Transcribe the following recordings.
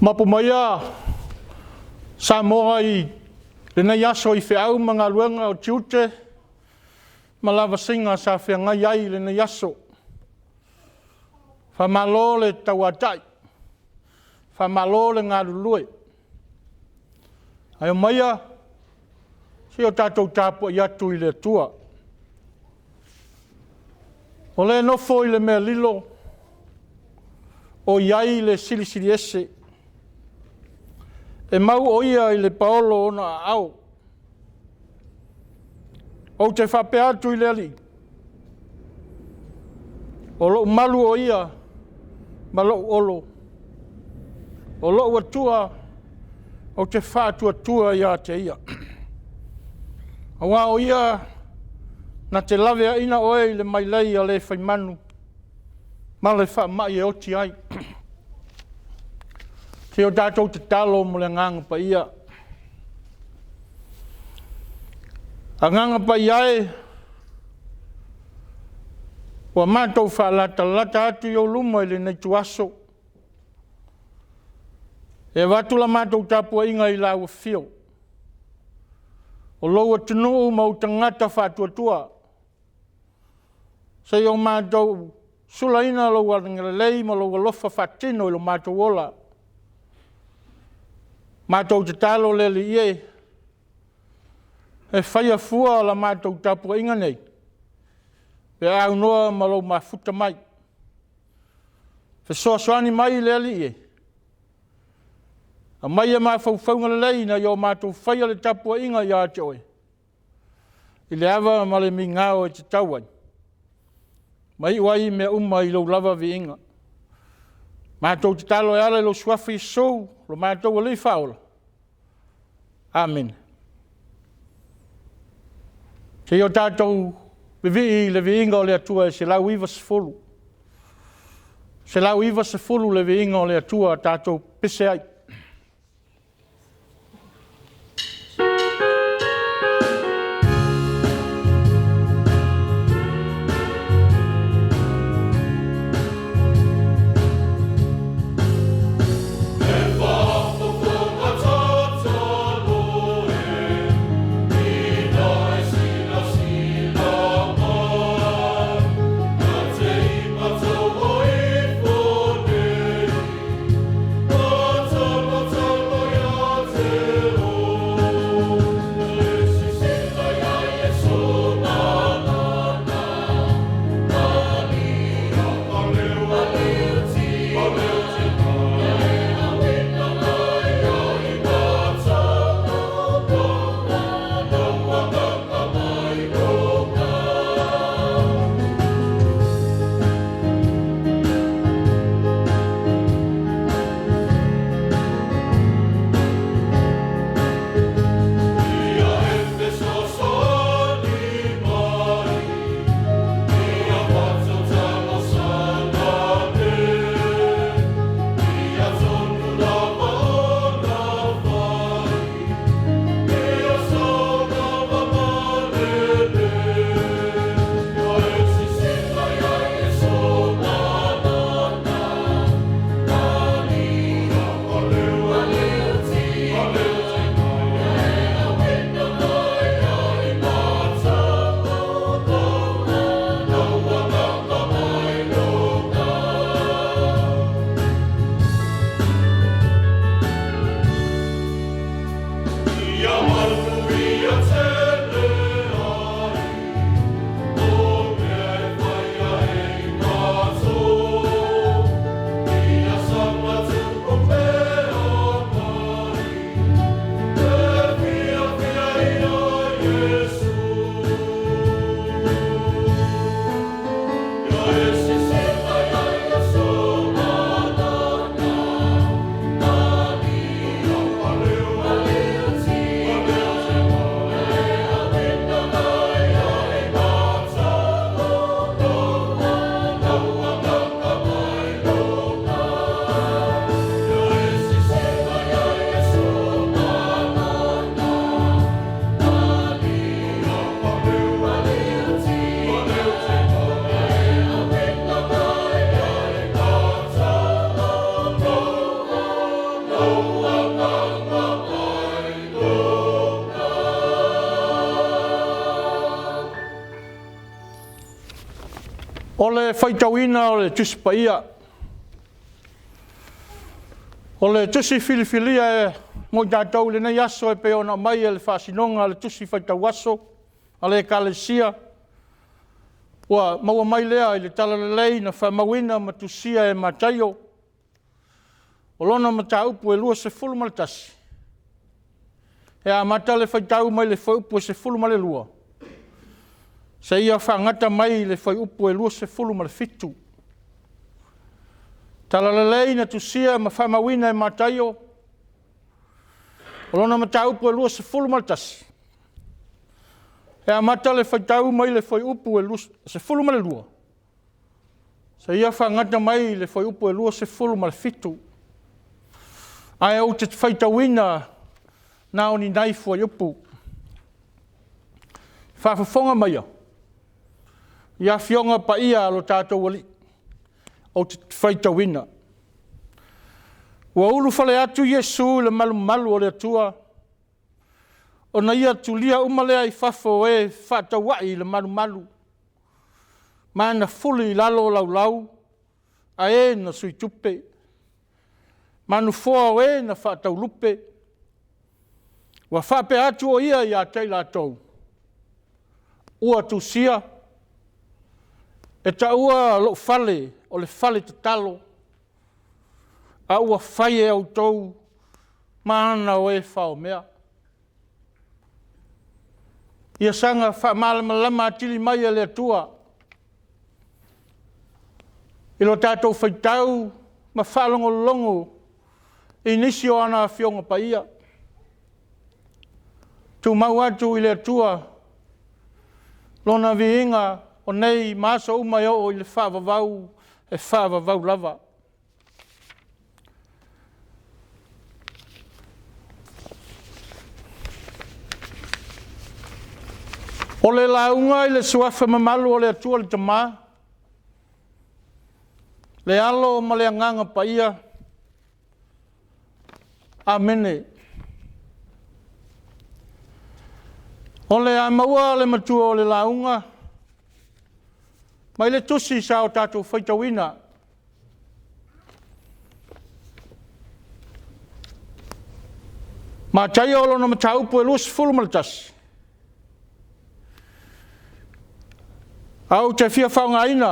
Mapumaya Samoa i lena yaso I whiau mga luenga o tiute malava singa sa whianga iai lena yaso whamalo le tawatai whamalo le ngā lulue ai o maia si o tātou tāpua I atu I le tua o le nofo I le mea lilo o iai le silisili ese e mau o ia I le paolo ona au. O te whape atu I le ali. O lo malu o ia, ma lo olo. O lo atua, o te whātua tua ia te ia. Awa o ia, na te lawe ina oe le mai lei a le whaimanu. Ma le wha mai e oti ai. Te o tātou te talo mo le nganga pa ia. A nganga pa iai, wa mātou whaalata lata atu I o luma I le nei tuaso. E watula mātou tāpua inga I lau whio. O loua tunu mau tangata whātua. Sei o mātou sulaina loua ngalelei ma loua lofa whātino I lo mātou ola. Mātou te talo le li ie, e whaia fua la mātou tāpua inga nei, pe au noa malo mafuta mai. Fe soa soani mai le li ie. A mai e maa whauwhaunga le leina I o mātou whaia le tāpua inga I a te oe. I le awa ma le mi ngāo e te tauai. Mai wai mea I lo lava vi inga. Mātou te talo e ala lo swafi sou, lo mātou alei whaola. Amen. Te o tātou vivi le viinga o le atua e se lau iwa se fulu. Se lau iwa se fulu le viinga o le atua tātou pese ai. Oh O le whaitawina o le tusi paia. O le tusi filifilia e ngoi tātou le nei aso e peo na mai e le whasinonga le tusi whaitawaso a le kalesia. Ua maua mai lea i le tala le lei na whamawina matusia e mataio. O lona mata upu e lua se fulu malatasi. E a mata le whaitau mai le whai upu e se fulu male lua. Se ia whangata mai le whai upu e lua se fulu male fitu. Tala le lei na tusia ma whamawina e mataio. O lona mata upu e lua se fulu malatasi. E a mata le whaitau mai le whai upu e lua se fulu male lua. Se ia whangata mai le whai upu e lua se fulu male fitu. Ai au te whaitawina na o ni nai whai upu. Whawhawhonga maia. Ia whionga pa ia alo tātou wali. O te whaitawina. Ua ulu whale atu Yesu le malu malu o le atua. O na ia tulia umalea i whafo e whatawai le malu malu. Mana fuli lalo lau lau. A e na sui tupe. Manu fua e na whatau lupe. Wa whape atu o ia i a teila tau. Ua tu sia. E ta ua lo fale o le fale te talo. A ua whai e au tau. Mana o e whao mea. Ia sanga wha malama lama atili mai e le atua. Ilo tātou whaitau ma whalongo longo. Inisi o ana whionga pa ia. Tu mau atu i le atua. Lona viinga o nei maso umai o i le whaavavau e whaavavau lava. O le launga i le suafa mamalu o le atua le tamā. Le alo ma le anganga pa ia. Amene. O le amaua le matua o le launga. Mai le tusi sa o tātou whaitawina. Ma tai o lona mataupu e luas fulu malatasi. Au te fia whaunga ina.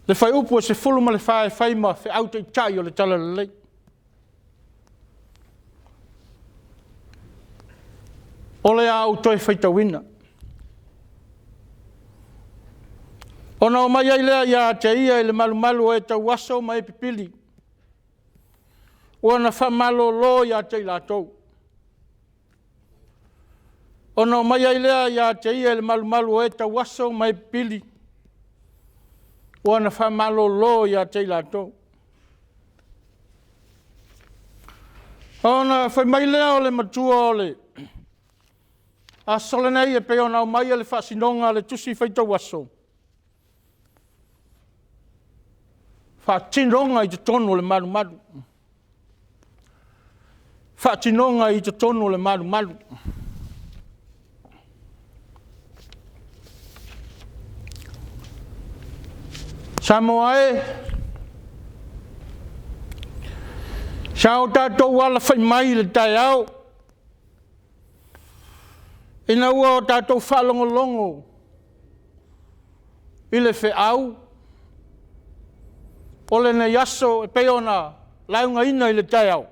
Le whai upu e se fulu ma le whai ma whi au te tai o le tala le lei. O le au toi whaitawina. Ona o mai ai lea ia te ia i le malu malu e tau waso ma e pipili. Ona whamalo lo ia te latou. Ona o mai ai lea ia te ia i le malu malu e tau waso ma e pipili. Ona whamalo lo ia te latou. Ona whai mai lea o le matua o le. A solenei e pe ona o mai le whasinonga le tusi whaitau waso. Whatinonga i te tonu le maru maru. Whatinonga i te tonu le maru maru. Samoa e. Sao tātou wala whai mai le tai au. Ina ua o tātou whalongolongo. I le whi au. O le nei aso e peona launga ina i le tai au.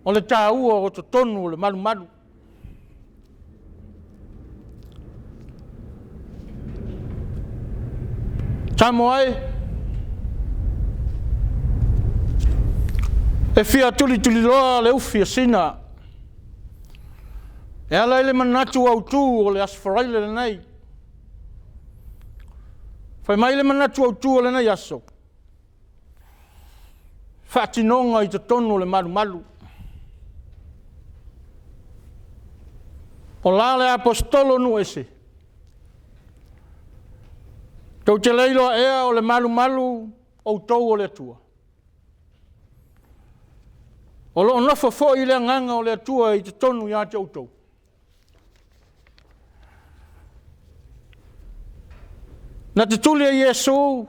O le tā ua o to tonu o le maru maru. Tamo ai. E fia tuli tuli loa le ufi a sina. E ala ele manatu au tu o le asfaraile le nei. Fai mai le manatu au tu o le nei aso. Whatinonga i te tonu le maru maru. O la le apostolo nu ese. Tau te leilo ea o le maru maru o tau o le atua. O lo nofo fo i le nganga o le atua i te tonu ia te autou. Na te tuli a Iesu,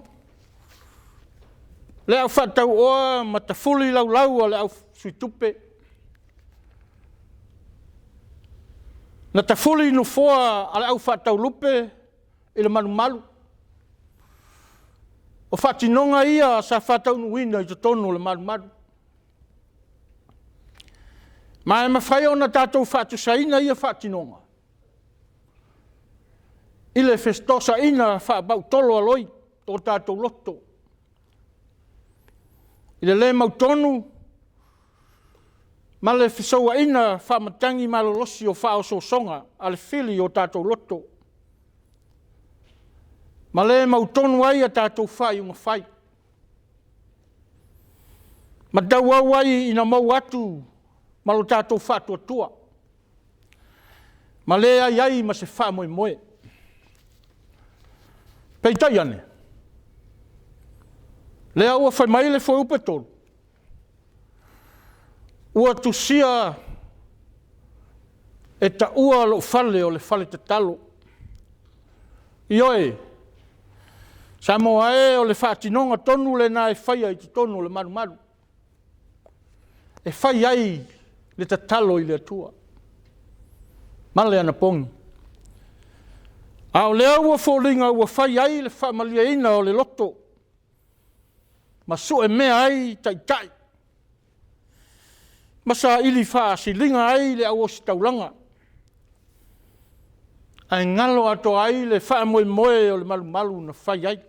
le au whatau oa, ma ta fuli lau lau a le au sui tupe. Na ta fuli no foa a le au whatau lupe, i le malu malu. O whatinonga ia sa whatau nuina i te tonu le malu malu. Ma e mawhai o na tātou whatu saina ia whatinonga. I le festosa ina whabau tolo aloi o tātou loto. I le le mautonu, ma le fesoa ina whamatangi malolosi o whao so songa a le fili o tātou loto. Ma le mautonu ai a tātou whai unga whai. Ma dau au ai ina mau atu ma lo tātou whatu atua. Ma le ai ai ma se wha moe moe. Pei tai ane. Lea ua whai mai le whai upe tolu. Ua tusia e ta ua lo whale o le whale te talo. Ioe, Samoa e o le whaatinonga tonu le na e whai ai te tonu le maru maru. E whai ai le te talo i le atua. Male ana pongi. Ao lea ua wholinga ua whai ai le whamalia ina o le loto. Ma so e mea ai tai tai. Ma sa ili wha silinga ai le au osi taulanga. Ai ngalo ato ai le wha moe moe o le malu malu na whai ai.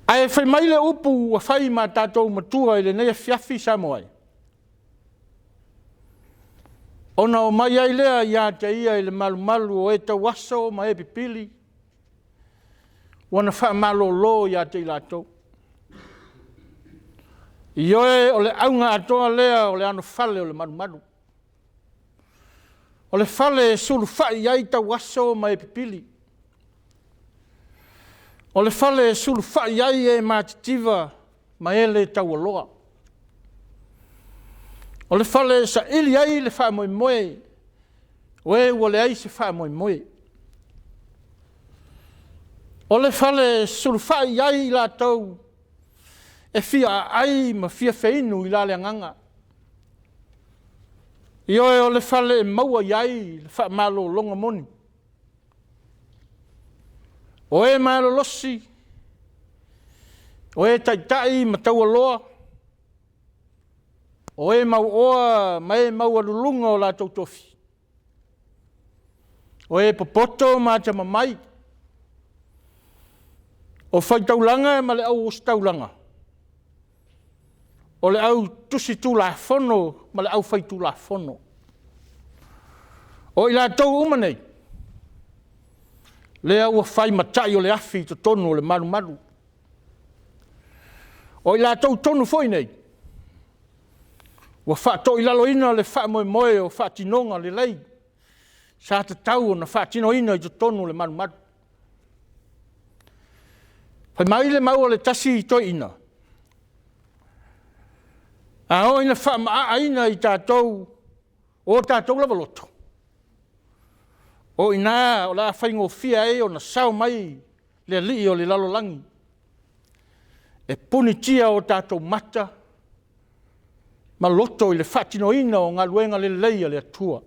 Ai whai mai le upu ua whai ma tātou matua i le nei Afiafi Samoa. Ona o mai ai lea ia te ia i le malu malu o e tau aso ma e pipili. Wana wha malo lo ia te ilatou. Ioe o le aunga atoa lea o le ano whale o le malu malu. O le whale suru whai ai tau aso ma e pipili. O le whale suru whai ai e mātitiva ma e le tau aloa. O le whale sa ili ai le wha moe moe. O e ua le ai se wha moe moe. O le whale suru whai ai la tau. E fia ai ma fia feinu i la le anganga. Ioe o le whale e maua iai le wha malo longa moni. O e malo losi. O e taitai ma tau aloa. O e mau oa ma e mau alulunga o la tau tofi. O e popoto ma te mamai. O whai taulanga ma le au os taulanga. O le au tusi tu la fono ma le au whai tu la fono. O i la tau umanei. Le au whai matai o le afi to tonu o le maru maru. O i la tau tonu foi nei. Wa wha to i lalo ina le wha moe moe o wha tinonga le lei. Sa te tau o na wha tino ina i to tonu le maru maru. Pai mai le mau le tasi i toi ina. A o ina wha maa ina i tātou o tātou lava loto. O ina o la whaingo fia e o na sao mai le li o le lalolangi. E puni tia o tātou mata. Ma loto i le whatino ina o ngā luenga le leia le atua.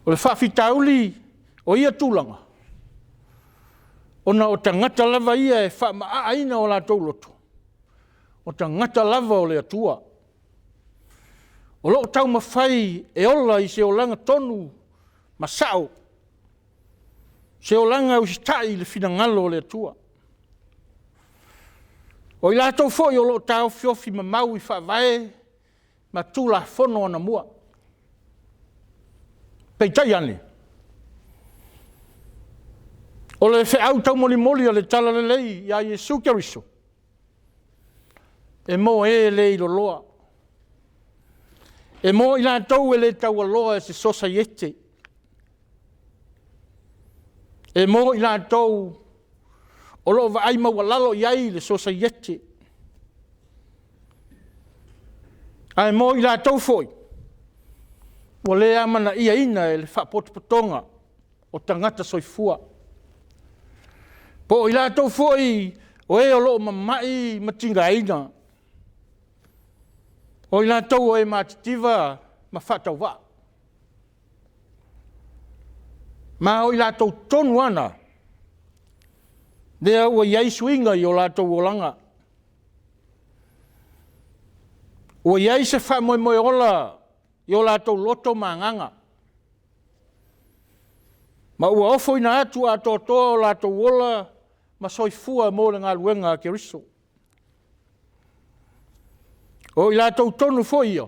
O le whawhitauli o ia tūlanga. Ona o tangata lava ia e wha maa aina o la tau loto. O tangata lava o le atua. O loo tau mawhai e ola i se o langa tonu masao. Se o langa usitai le finangalo o le atua. O i la tau foi o loo tau fiofi ma mau i wha vae ma tula fono ana mua. Peitai ane. O le fe au tau moli moli le tala le lei ia Iesu Keriso. E mo e le i loa. E mo i la tau e le tau aloa e se sosa iete. E mo i la tau o lo va ai mau lalo iai le sosa iete. Ai mo i la tau foi. Ua le amana ia ina e le whapotopotonga o tangata soifua. Po i lātou foi o e o loo mamai matinga ina. O i lātou o e mātitiva ma whatau wā. Ma o i lātou tonu ana. Dea ua iai suinga i o lātou o langa. Ua iai se wha moe ola i o lātou loto manganga. Ma ua ofo ina atu a totoa o lātou ola ma soifua mo le ngā luenga ke riso. O i lātou tonu fo ia.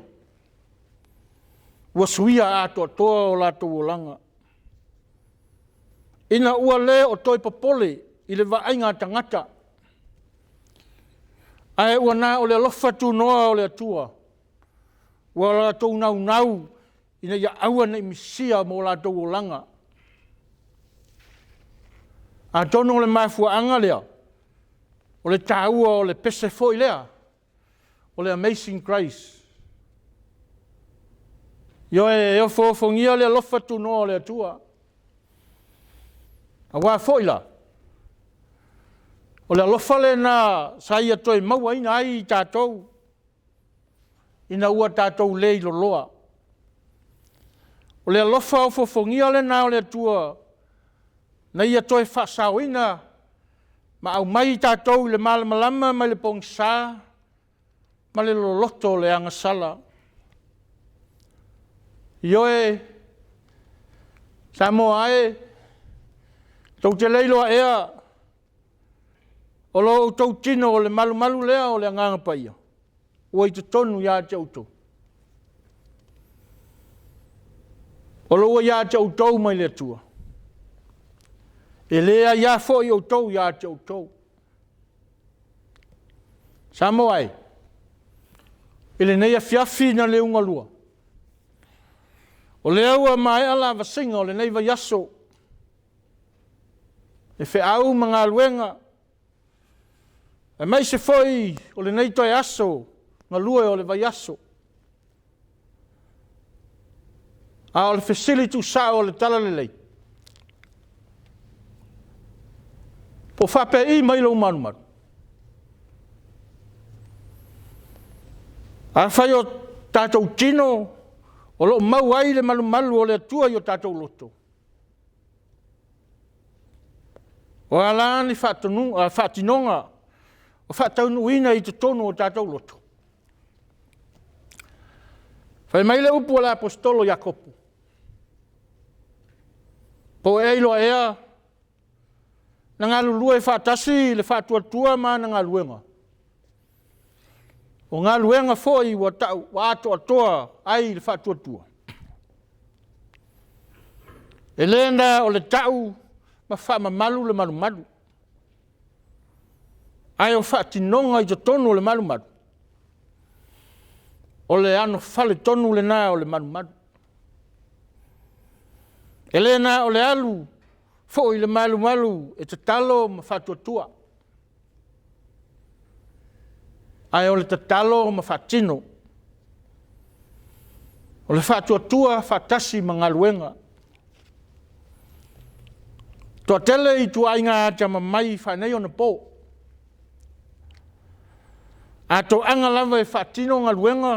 Ua suia a totoa o lātou o langa. Ina ua le o toi papole i le vaenga tangata. Ai ua nā o le alofa tu noa o le atua. Ua lātou nau ina ia aua nei misia mo lātou o langa. A tono le mafuaanga lea. O le tāua o le pese foi lea. O le Amazing Grace. Io e ofo-ofongia le alofa tu noa o le atua. A wā foila. O le alofa le na saia toi maua ina ai tātou. Ina ua tātou le i loloa. O le alofa o fofongia le na o le atua. Na ia toi whasao ina. Ma au mai tātou le malamalama mai le pongsā. Ma le loloto le angasala. Ioe. Samoa e. Tau te leiloa ea, o lo tau tino o le malu lea o le anganga paia. Ua i te tonu ia te autou. O lo ua ia te autou mai le atua. E lea ia fo i autou ia te autou. Samoa e. Ele nei Afiafi na le unga lua. O lea ua mai ala vasinga o le nei vaiaso. E fe au mga luenga. E mai se foi o le nei toi aso, nga lue o le vai aso. A o le facility sa o le tala le lei. Po whape i mai lo manumaru. A whai o tātou tino, o lo mau ai le manumaru o le atua i o tātou loto. O ala ni whatinonga, o whataunuina i te tono o tātou loto. Whai mai le upu o le apostolo Iakopu. Po e ilo ea, na ngā lulua e whatasi le whatuatua ma na ngā luenga. O ngā luenga foi wa ato atoa ai le whatuatua. E lenda o le tau, ma wha malu le malu. Ai o wha tinonga i te tonu le malu. O le ano whale tonu le nā o le malu. E le nā o le alu, fo i le malu e te talo ma whatuatua. Ai o le te talo ma whatino. O le whatuatua whatasi ma ngā luenga. Tua tele i tu ainga te mamai whanei o na pō. A tō anga lava e whatino ngā luenga.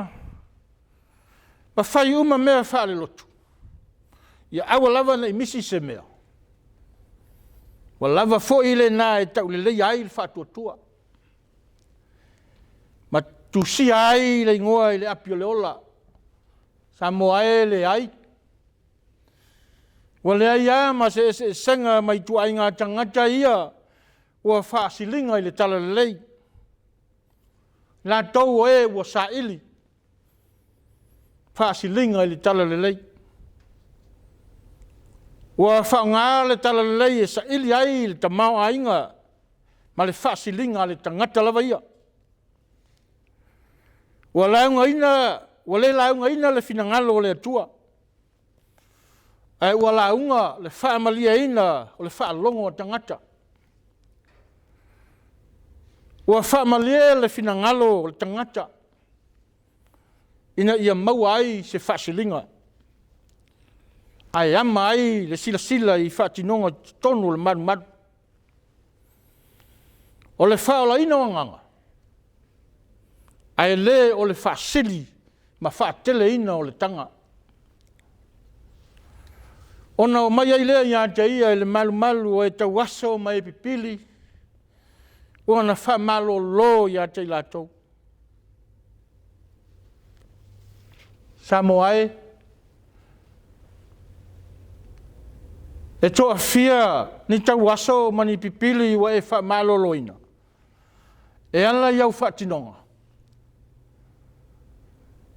Ma whai uma mea whare lotu. Ia awa lava na i misi se mea. Wa lava fo i le nā e tau le lei ai le whatuatua. Ma tusi ai le ingoa i le apio le ola. Samoa e le ai. Wa lea ia ma se senga mai tu ai ngā tangata ia ua whaasilinga i le tala le lei. Nā tau e ua sa ili. Whaasilinga i le tala le lei. Ua whaunga le tala le lei e sa ili ai le tamau ainga ma le whaasilinga le tangata lava ia. Ua le launga ina le finangalo o le atua. Ai ua launga le whaamalia ina o le whaalongo o tangata. Ua whaamalia le finangalo o le tangata. Ina ia maua ai se whaasilinga. ai ama ai le sila I whaatinonga tonu le madu. O le whaolaina o nganga. Ai le o le whaasili ma whaatele ina o le tanga. Ona o mai ai lea ia te ia le malu o e tau aso mai e pipili. Ona wha malo lo ia te latou. Samoa e toa fia ni tau aso mani pipili wa e wha malo loina. E ala iau whaatinonga.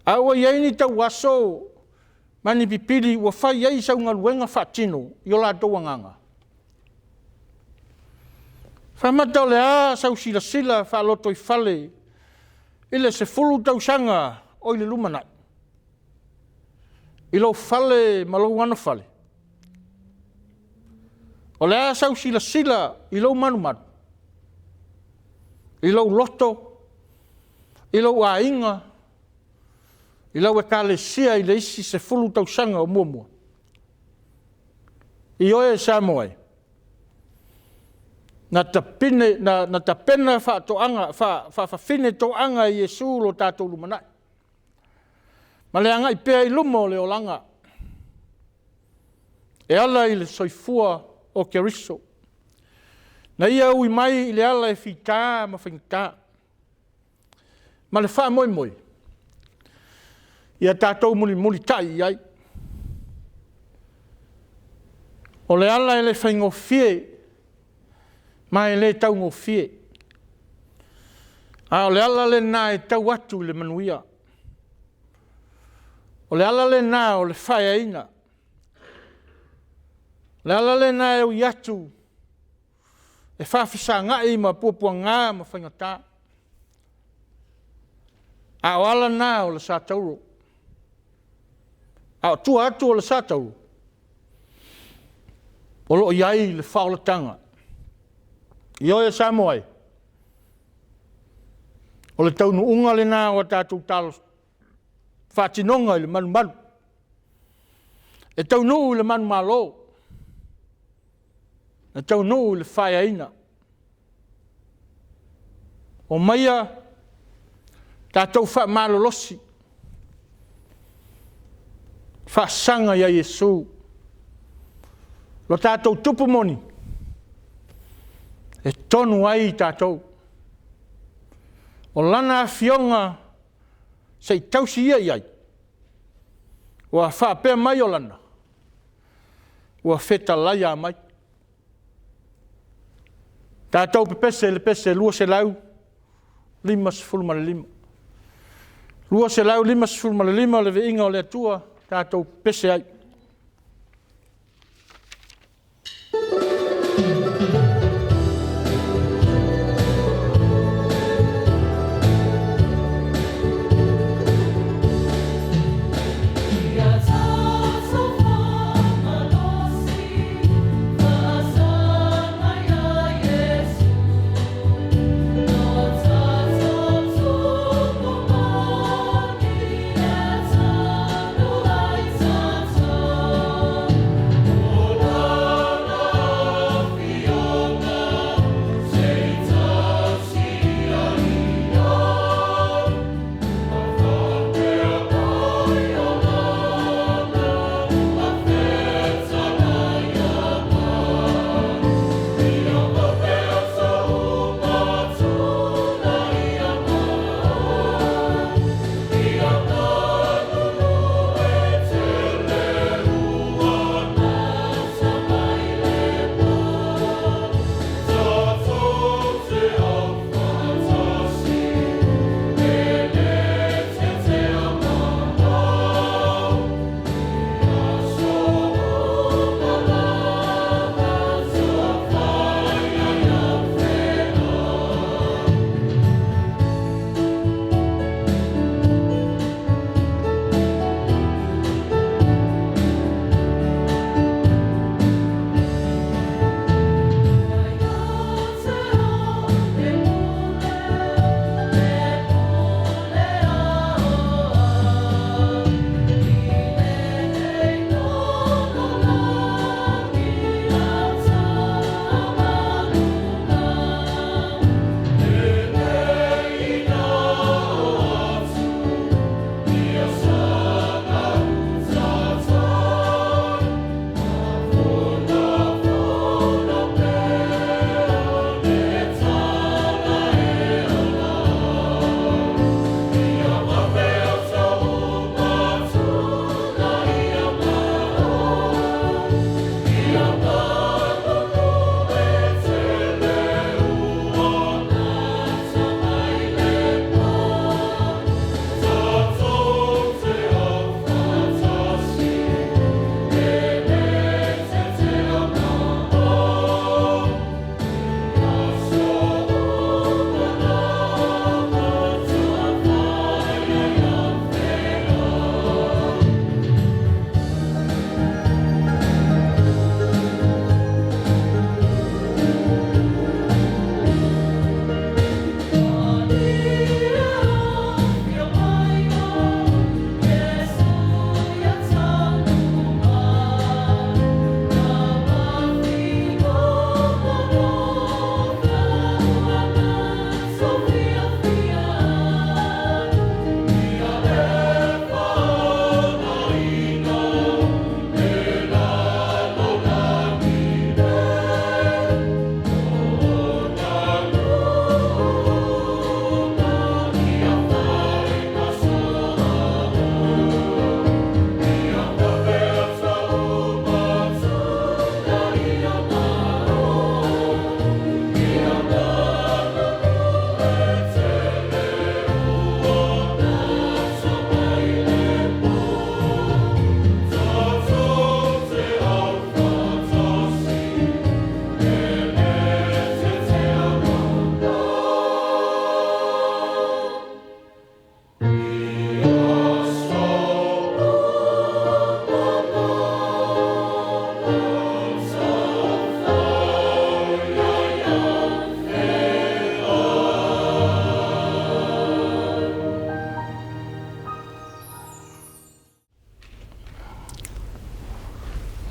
Aua iei ni tau aso mani pipili wa whai ei sau ngaluenga whaatino I o la toa nganga. Whamata o le a sau sila whaaloto I whale ile se fulu tau sanga o ile lumanai. I lo whale ma lo wana whale. O le a sau sila I lo manu. I lo loto, I lo ainga, I lo e kalesia I le isi se fulu tau sanga o mua. I oe Samoa. Na tapena whaafine toanga I Yesu lo tātou lumanai. Ma le anga I pēa I lumo le olanga. E ala I le soifua o Keriso. Na ia ui mai I le ala e whita ma whaingta. Ma le wha moi. Ia tātou muli tai ai. O le ala e le whaingofie. Ma e le tau ngofie. O le ala le nā e tau atu le manuia. O le ala le nā o le whaia ina. Le ala le nā e ui atu. E whawhisa ngai ma puapua ngā ma whaingata. A o ala nā o le sātauro. A o tua atu o le sātauro. O lo iai le whaolatanga. I oe Samoa. O le taunu unga le nā o tātou talo. Whaatinonga I le manu. E taunu le manu malo. E taunu le whaia ina. O maia tātou wha malolosi. Wha sanga ia Yesu. Lo tātou tupu moni. E tonu ai tātou. O lana fionga sei tausi ia iai. Ua whaapea mai o lana. Ua wheta laia mai. Tātou le pese lua se lau. 5.5. Lua se lau 5.5 le veinga o le atua. Tātou pese ai. Thank you.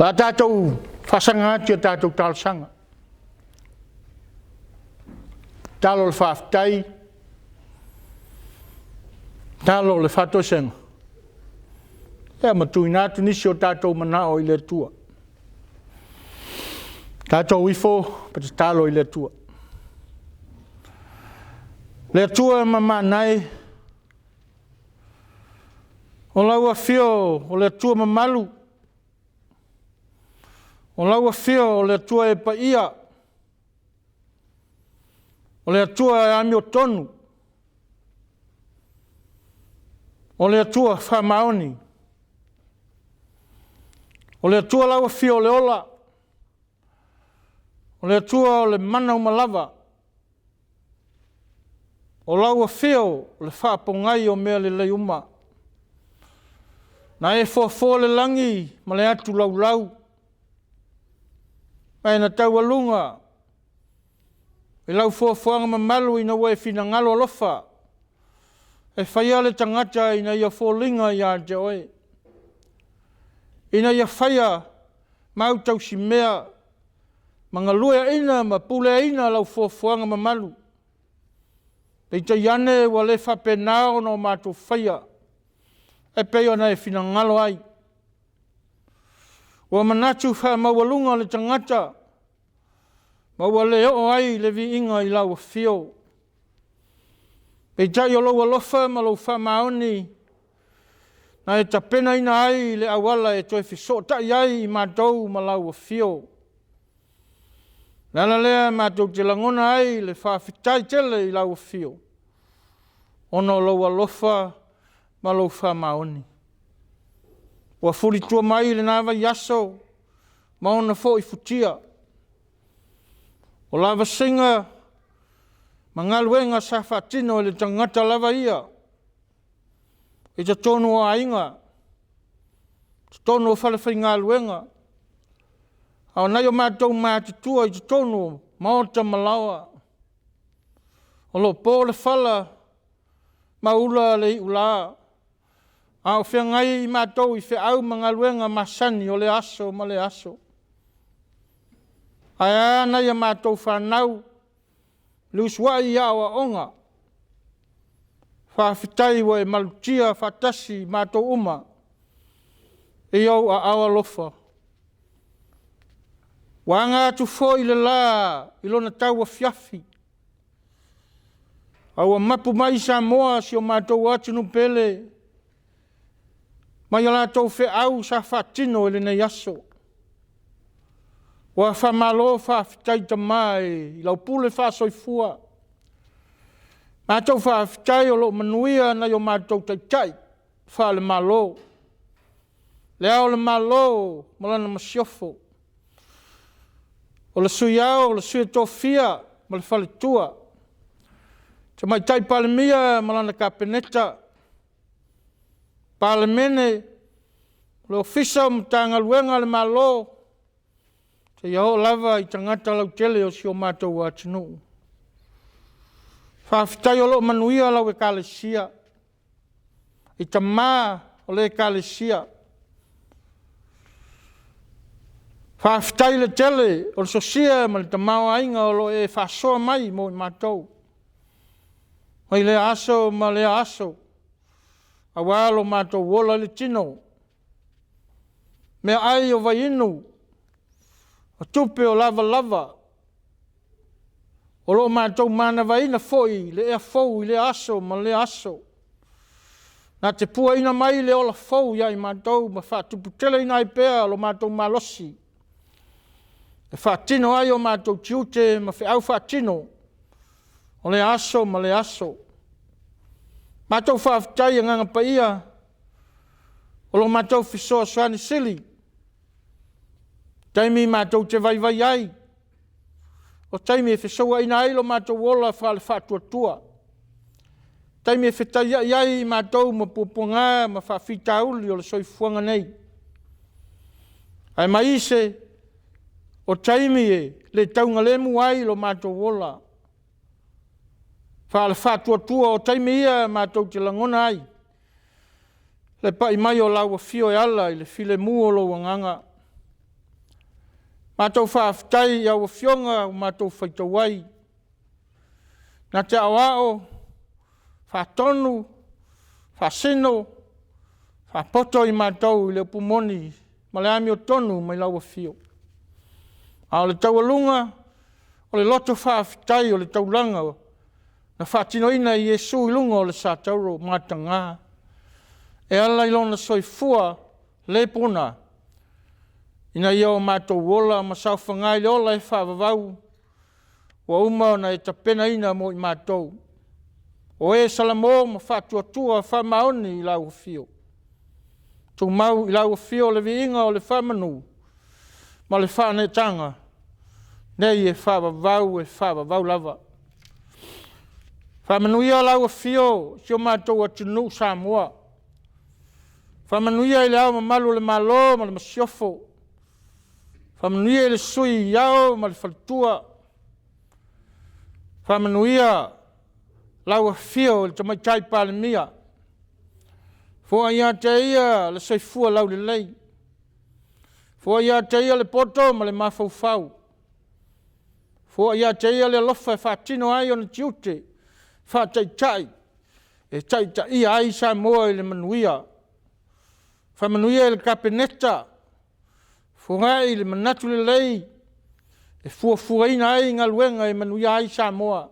Pa tātou whasanga ati o tātou tālsanga. Tālo le whaafitai, tālo le whatosenga. Ea matui nātu nisi o tātou manao i le tua. Tātou ifo, pati tālo i le tua. Le tua mamanai, o laua fio o le tua mamalu, o laua fio o le tua e paia, o le tua e ami o tonu, o le tua whamaoni, o le tua laua fio o le ola, o le tua o le mana umalava, o laua fio o le whaapongai o mea le leiuma. Na e fo le langi ma le atu lau lau. Mai na tau alunga. E lau fuanga mamalu ina ue fina ngalo alofa. E whaia le tangata ina ia linga ia te oe. Ina ia whaia mautau si mea. Mangaluea ina ma pulea ina lau fuanga mamalu. Pei te iane wa le whapenao no mātou whaia. E peo na e fina ngalo ai. Wa manatu wha mawalunga le tangata. Mawale o ai le vi inga i lau fio. Pei tai o lau alofa ma lau wha maoni. Na e tapena ina ai le awala e toi fiso tai ai i mātou ma lau fio. Nana lea mātou te langona ai le whaafitai tele i lau fio. Ono lau alofa ma lau wha maoni. Wa furi tua mai le nawa yaso, ma ona fo i futia. O lava singa, ma ngaluenga sa whatino le tangata lava ia. I ta tonu o ainga, ta tonu o whalewhai ngaluenga. Au nai o mātou mātitua i ta tonu maota malawa. O lo po le whala, ma ula le ula. Au whea ngai i mātou i whea au mangaluenga masani o le aso ma le aso. Ai ana ia mātou whanau, lusua i awa onga. Whawhitai wa e malutia whatasi mātou uma. E au a awa lofa. Wanga atu fo i le la, i lona tau a Afiafi. Au a mapu mai Samoa si o mātou atunu pele. Mai ala tau fe au sa whatino ele nei aso. Wa whamalo whawhitai tamai, i lau pule whasoifua. Mātou whawhitai o lo manuia na o mātou taitai, wha le malo. Lea o le malo, malana masiofo. O le sui au, o le sui tofia, ma le whale tua. Te mai tai palemia, malana kapeneta. Palemene, le ofisa mtanga luenga le malo, te iao lava i tangata lau tele o si o mātou atinu. Whawhitai o lo manuia lau e kalesia. I ta mā o le kalesia. Whawhitai le tele o le sosia ma le ta mao ainga o lo e whasoa mai mo i mātou. Mai le aso ma le aso. Awalo mātou wola le tino. Me ai o vai inu. O tupe o lava lava. O lo mātou mana vai ina foi, le ea fou, le aso, ma le aso. Nā te pua ina mai le ola fou ia i mātou, ma whātupu tele ina i pēa lo mātou malosi. E whātino ai o mātou tiute, ma whiau whātino. O le aso, ma le aso. Mātou whaafitai a nganga paia, o lo mātou whisoa swani sili. Taimi mātou te vai vai ai. O taimi e whisoa ina ai lo mātou wola whale whātua tua. Taimi e whitai ai mātou ma pupunga ma whawhita uli o le soifuanga nei. Ai maise, o taimi e le taunga lemu ai lo mātou wola. Whale whātua tua o taimi ia mātou te langona ai. Le pai mai o laua fio e ala i le file mu o lo wanganga. Mātou whaafitai au whionga o mātou whaitawai. Nā te awao, whaatonu, whaasino, whaapoto i mātou i leo pumoni, ma le ami o tonu mai lau whio. A o le taualunga, o le loto whaafitai o le taulanga, na whaatinoina i Iesu i lunga o le sātauro mātanga. E ala i lona soifua le puna, ina ia o mātou wola ma sauwhangai le ola e whaavavau, wa uma na e tapena ina mo i mātou. O e salamo ma whaatuatua whamaoni i lau whio. Tu mau i lau whio le viinga o le whamanu, ma le whanetanga, nei e whaavavau lava. Whamanuia lau whio, si o mātou atunu Samoa. Whamanuia i le au ma malu le malo, ma le masiofo. Whamanuia i le sui iau, ma le whalitua. Whamanuia lau whio, le tamaitai pāle mia. Fua ia te ia le soifua lau le lei. Fua ia te ia le poto, ma le mafaufau. Fua ia te ia le lofa e whaatino ai o na tiute. Whaataitai. E taitai ai Samoa i le manuia. Whamanuia i le kapeneta. Fua i le manatu le lei. E fua ina ai ngā luenga e manuia ai Samoa.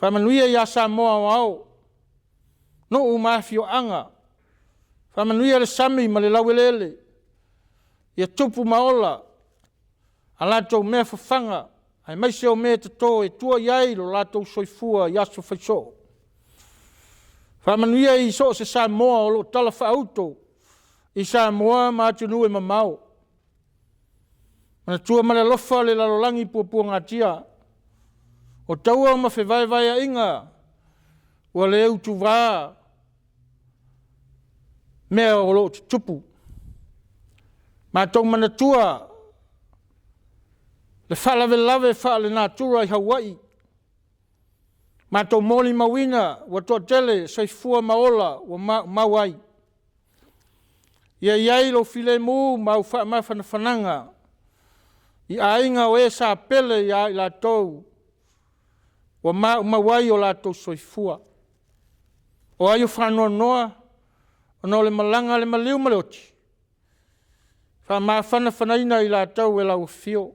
Whamanuia ia Samoa wao. No umafio anga. Whamanuia le sami ma le lauelele. Ia tupu maola. A latou mea whawhanga. Ai maise o mea tato e tua iai lo latou soifua i aso whaiso. Whamanuia i so se Samoa o lo tala whaauto. I Samoa mātunu e mamau. Mana tua male lofa le lalolangi pua ngatia. O taua ma whewai a inga. Ua le au tuvā. Mea o lo tupu. Mātou mana tua. Le whalawelave whaale nā tura i Hawaii. Mātou moli mawina, wa toa tele, soifua maola, wa mawai. Ia iai lo file mu, mau whananga. I ainga o e sa pele ia i la tou. Wa mawai o la tou soifua. O aio whanua noa, o no le malanga le maliu maleoti. Whanaina i la tou e lau fio.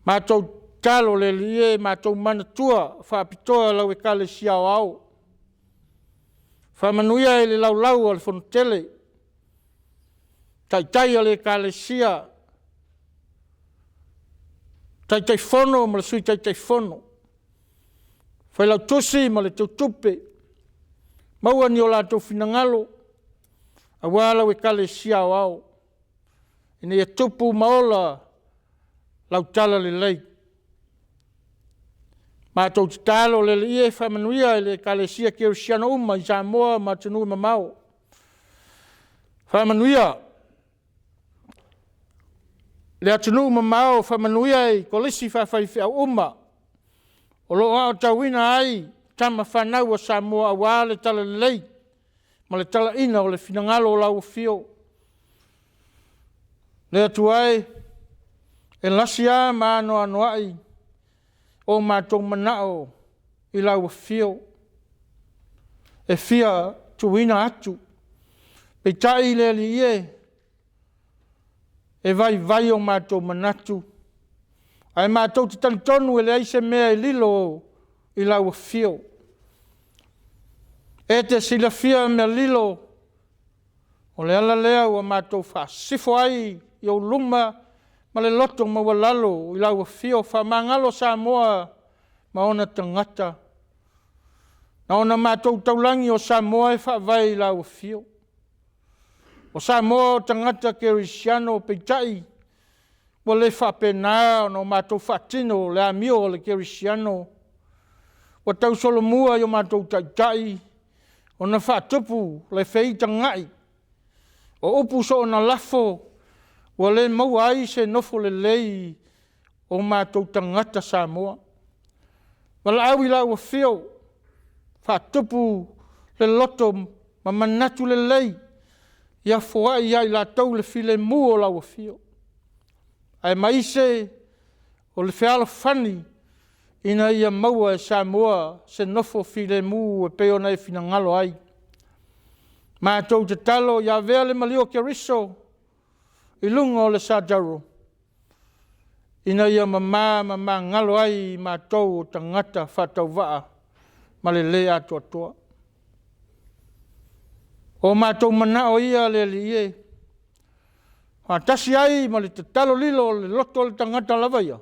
Mātou talo le lie, mātou manatua, whaapitoa lau e kale siao au. Whamanuia e le lau al fonotele. Tai ale kale sia. Tai fono, ma le sui tai fono. Whai lau tusi, ma le tau tupe. Maua ni o lātou finangalo. A wālau e kale siao au. Ine e tupu maola, lau tala le lei. Mātou te talo le ie whamanuia e le kalesia Kirisiano uma i Samoa mātunu mamau. Whamanuia. Le atunu mamau whamanuia i kolisi whawhaiwhia uma. O lo ao tauina ai tama whanau o Samoa a wā le tala le lei. Ma le tala ina o le finangalo o lau fio. Le atu ai. E lasia ma anoai o mātou manao i lau fio. E fia tuina atu. Pe tai le li ie. E vai o mātou manatu. Ai mātou te talitonu e le aise mea i lilo i lau fio. E te sila fia mea lilo. O le ala lea ua mātou whaasifo ai i o luma. Ma le loto ma walalo i lau fio whamangalo Samoa ma ona tangata. Na ona mātou taulangi o Samoa e whaavai i lau fio. O Samoa o tangata Kirisiano peitai. Wa le whapena no mātou whatino le amio o le Kirisiano. Wa tau solomua i o mātou taitai. O na whatupu le wheita ngai. O upu so o na lafo. Wa le mau ai se nofo le lei o mātou tangata Samoa. Wala au i lau fio. Whatupu le loto ma manatu le lei. Ia fua ia i la tau le file mu o lau fio. ai maise o le whiala whani ina ia maua e Samoa se nofo file mu e peo nei fina ngalo ai. Mātou te talo ia vea le malio ke riso i lunga o le Sājauro. Ina ia mama ngalo ai mātou o tangata whatau waa ma le lea atua toa. O mātou mana o ia le li ie. Tasi ai ma le te talo lilo le loto le tangata lava ia.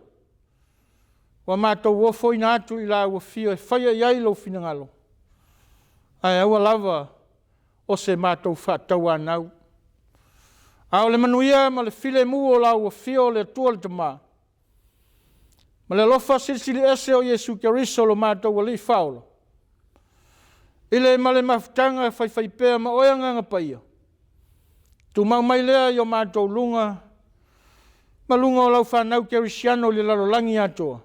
Wa mātou wofo ina atu i la ua fio e whaia iai lo fina ngalo. Ai aua lava o se mātou whatau anau. Ao le manuia ma le file mu o la ua fio le tua le tamaa. Ma le lofa silisili ese o Yesu Keriso lo mātou wa li whaolo. Ile ma le mafutanga whai pēa ma oianga nga paia. Tu mau mai lea i o mātou lunga, ma lunga o lau whanau kerisiano li lalo langi atoa.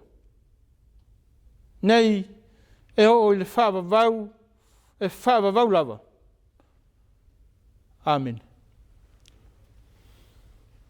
Nei, e o i le whaavavau, e whaavavau lava. Amen.